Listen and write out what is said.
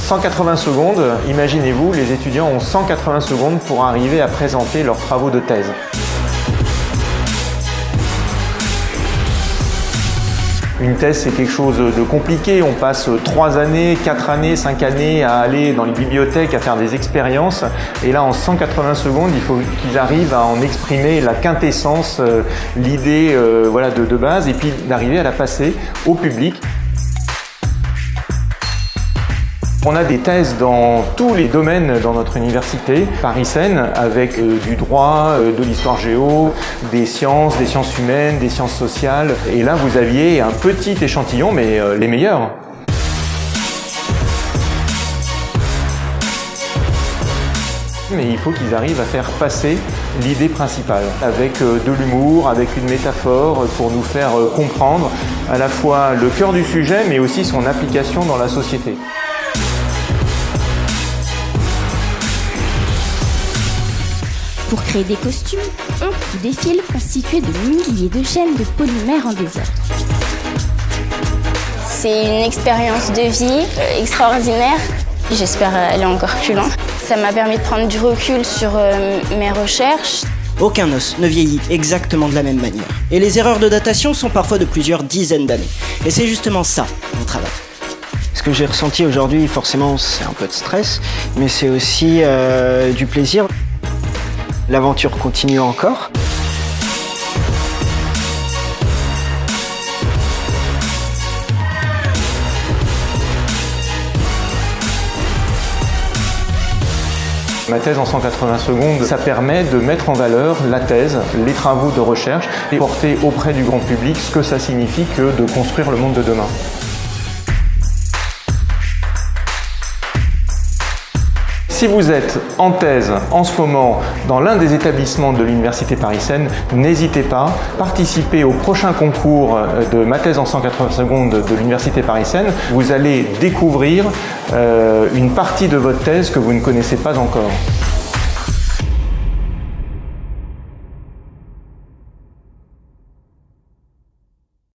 180 secondes, imaginez-vous, les étudiants ont 180 secondes pour arriver à présenter leurs travaux de thèse. Une thèse, c'est quelque chose de compliqué. On passe 3 années, 4 années, 5 années à aller dans les bibliothèques, à faire des expériences. Et là, en 180 secondes, il faut qu'ils arrivent à en exprimer la quintessence, l'idée voilà, de base, et puis d'arriver à la passer au public. On a des thèses dans tous les domaines dans notre université, Paris-Seine, avec du droit, de l'histoire géo, des sciences humaines, des sciences sociales. Et là, vous aviez un petit échantillon, mais les meilleurs. Mais il faut qu'ils arrivent à faire passer l'idée principale, avec de l'humour, avec une métaphore, pour nous faire comprendre à la fois le cœur du sujet, mais aussi son application dans la société. Pour créer des costumes, on défile constitués de milliers de chaînes de polymères en désordre. C'est une expérience de vie extraordinaire. J'espère aller encore plus loin. Ça m'a permis de prendre du recul sur mes recherches. Aucun os ne vieillit exactement de la même manière. Et les erreurs de datation sont parfois de plusieurs dizaines d'années. Et c'est justement ça, mon travail. Ce que j'ai ressenti aujourd'hui, forcément, c'est un peu de stress, mais c'est aussi du plaisir. L'aventure continue encore. Ma thèse en 180 secondes, ça permet de mettre en valeur la thèse, les travaux de recherche et porter auprès du grand public ce que ça signifie que de construire le monde de demain. Si vous êtes en thèse en ce moment dans l'un des établissements de l'Université Paris-Seine, n'hésitez pas, participez au prochain concours de ma thèse en 180 secondes de l'Université Paris-Seine. Vous allez découvrir une partie de votre thèse que vous ne connaissez pas encore.